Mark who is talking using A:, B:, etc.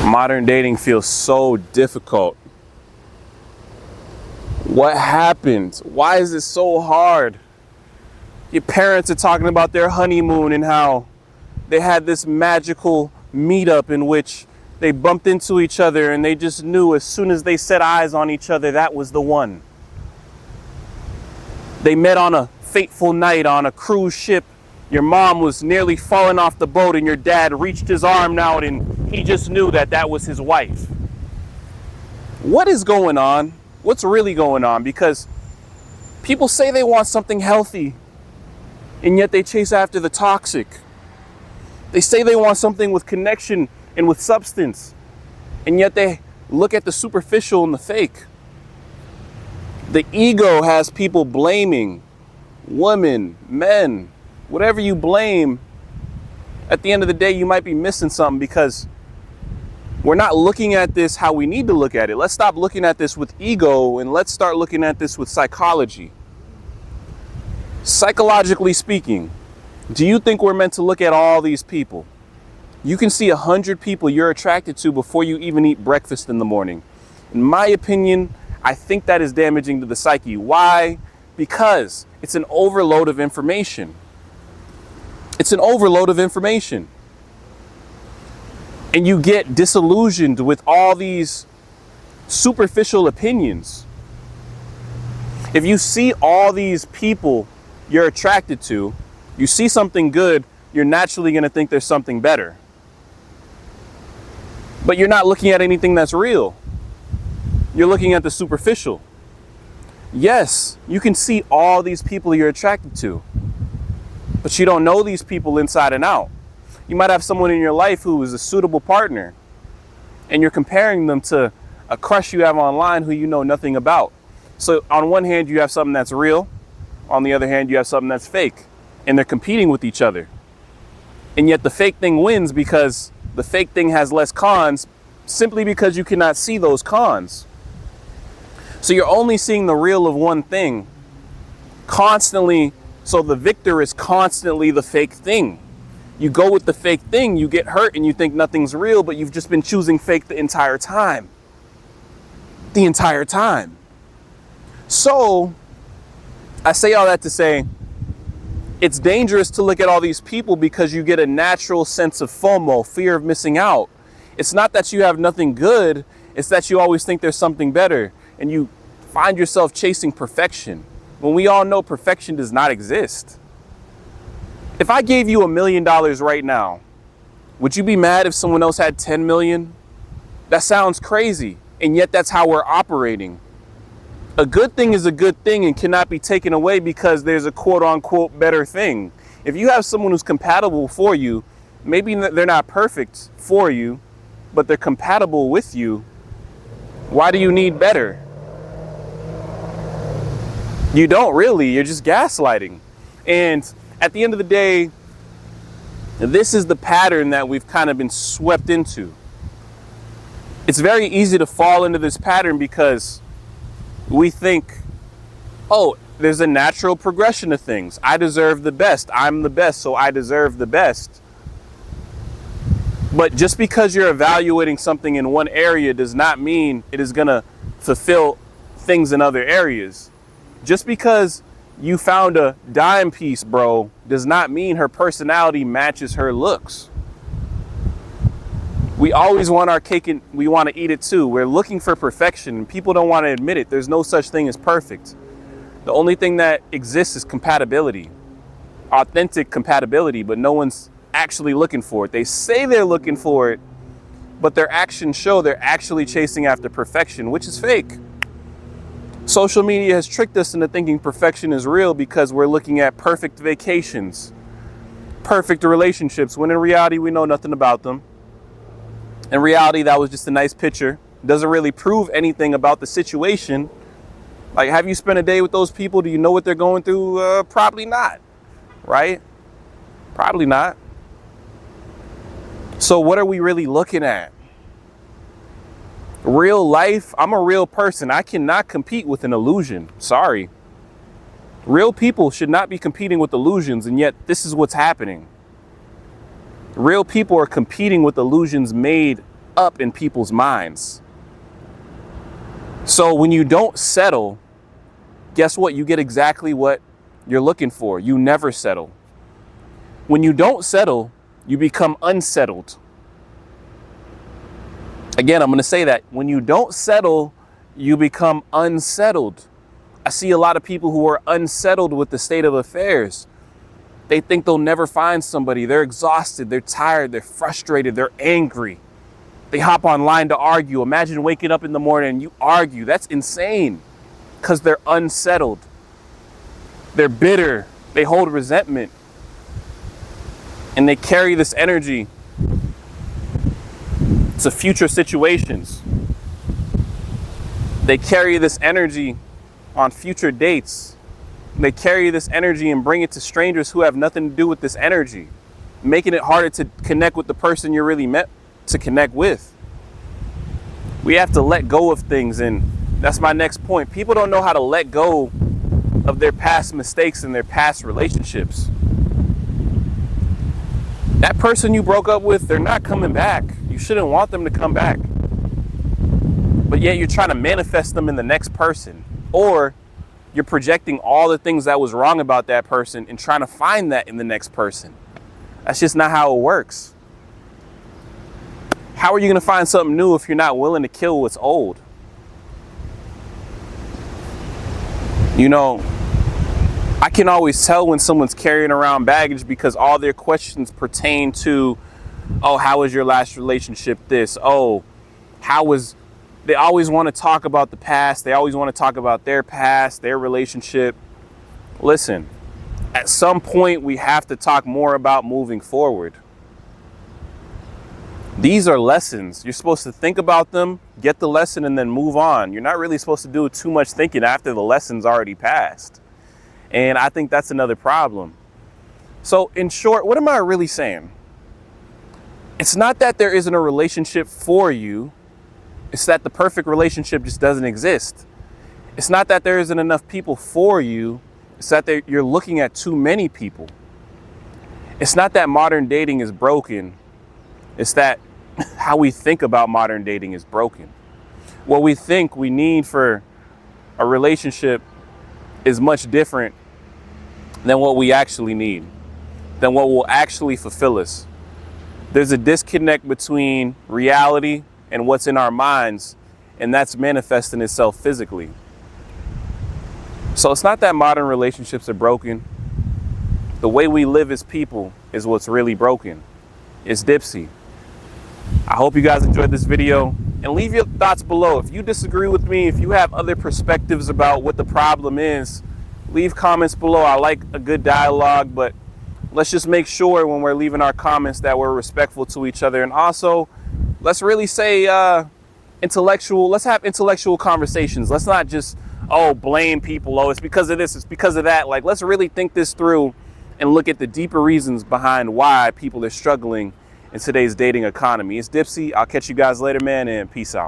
A: Modern dating feels so difficult. What happened? Why is it so hard? Your parents are talking about their honeymoon and how they had this magical meetup in which they bumped into each other and they just knew as soon as they set eyes on each other, that was the one. They met on a fateful night on a cruise ship. Your mom was nearly falling off the boat and your dad reached his arm out and he just knew that that was his wife. What is going on? What's really going on? Because people say they want something healthy and yet they chase after the toxic. They say they want something with connection and with substance, and yet they look at the superficial and the fake. The ego has people blaming women, men, whatever you blame. At the end of the day, you might be missing something because we're not looking at this how we need to look at it. Let's stop looking at this with ego and let's start looking at this with psychology. Psychologically speaking, do you think we're meant to look at all these people? You can see 100 people you're attracted to before you even eat breakfast in the morning. In my opinion, I think that is damaging to the psyche. Why? Because it's an overload of information. It's an overload of information. And you get disillusioned with all these superficial opinions. If you see all these people you're attracted to, you see something good, you're naturally going to think there's something better. But you're not looking at anything that's real. You're looking at the superficial. Yes, you can see all these people you're attracted to, but you don't know these people inside and out. You might have someone in your life who is a suitable partner, and you're comparing them to a crush you have online who you know nothing about. So on one hand, you have something that's real. On the other hand, you have something that's fake, and they're competing with each other. And yet the fake thing wins because the fake thing has less cons simply because you cannot see those cons. So you're only seeing the real of one thing constantly. So the victor is constantly the fake thing. You go with the fake thing, you get hurt and you think nothing's real, but you've just been choosing fake the entire time. The entire time. So I say all that to say, it's dangerous to look at all these people because you get a natural sense of FOMO, fear of missing out. It's not that you have nothing good, it's that you always think there's something better and you find yourself chasing perfection when we all know perfection does not exist. If I gave you $1 million right now, would you be mad if someone else had 10 million? That sounds crazy, and yet that's how we're operating. A good thing is a good thing and cannot be taken away because there's a quote unquote better thing. If you have someone who's compatible for you, maybe they're not perfect for you, but they're compatible with you, why do you need better? You don't really, you're just gaslighting. And at the end of the day, this is the pattern that we've kind of been swept into. It's very easy to fall into this pattern because we think, oh, there's a natural progression of things. I deserve the best. I'm the best, so I deserve the best. But just because you're evaluating something in one area does not mean it is going to fulfill things in other areas. Just because you found a dime piece, bro, does not mean her personality matches her looks. We always want our cake and we want to eat it too. We're looking for perfection. People don't want to admit it. There's no such thing as perfect. The only thing that exists is compatibility, authentic compatibility, but no one's actually looking for it. They say they're looking for it, but their actions show they're actually chasing after perfection, which is fake. Social media has tricked us into thinking perfection is real because we're looking at perfect vacations, perfect relationships, when in reality, we know nothing about them. In reality, that was just a nice picture. Doesn't really prove anything about the situation. Like, have you spent a day with those people? Do you know what they're going through? Probably not, right? Probably not. So what are we really looking at? Real life, I'm a real person. I cannot compete with an illusion. Sorry. Real people should not be competing with illusions, and yet this is what's happening. Real people are competing with illusions made up in people's minds. So when you don't settle, guess what? You get exactly what you're looking for. You never settle. When you don't settle, you become unsettled. Again, I'm going to say that. When you don't settle, you become unsettled. I see a lot of people who are unsettled with the state of affairs. They think they'll never find somebody. They're exhausted. They're tired. They're frustrated. They're angry. They hop online to argue. Imagine waking up in the morning and you argue. That's insane because they're unsettled. They're bitter. They hold resentment. And they carry this energy to future situations. They carry this energy on future dates. They carry this energy and bring it to strangers who have nothing to do with this energy, making it harder to connect with the person you're really meant to connect with. We have to let go of things, and that's my next point. People don't know how to let go of their past mistakes and their past relationships. That person you broke up with, they're not coming back. You shouldn't want them to come back. But yet you're trying to manifest them in the next person, or you're projecting all the things that was wrong about that person and trying to find that in the next person. That's just not how it works. How are you going to find something new if you're not willing to kill what's old? You know, I can always tell when someone's carrying around baggage because all their questions pertain to, oh, how was your last relationship this? Oh, they always want to talk about the past. They always want to talk about their past, their relationship. Listen, at some point we have to talk more about moving forward. These are lessons. You're supposed to think about them, get the lesson, and then move on. You're not really supposed to do too much thinking after the lesson's already passed. And I think that's another problem. So in short, what am I really saying? It's not that there isn't a relationship for you. It's that the perfect relationship just doesn't exist. It's not that there isn't enough people for you. It's that you're looking at too many people. It's not that modern dating is broken. It's that how we think about modern dating is broken. What we think we need for a relationship is much different than what we actually need, than what will actually fulfill us. There's a disconnect between reality and what's in our minds, and that's manifesting itself physically. So it's not that modern relationships are broken. The way we live as people is what's really broken. It's Dipsy. I hope you guys enjoyed this video, and leave your thoughts below. If you disagree with me, if you have other perspectives about what the problem is, leave comments below. I like a good dialogue, but let's just make sure when we're leaving our comments that we're respectful to each other. And also, let's really say let's have intellectual conversations. Let's not just, blame people. Oh, it's because of this, it's because of that. Like, let's really think this through and look at the deeper reasons behind why people are struggling in today's dating economy. It's Dipsy. I'll catch you guys later, man, and peace out.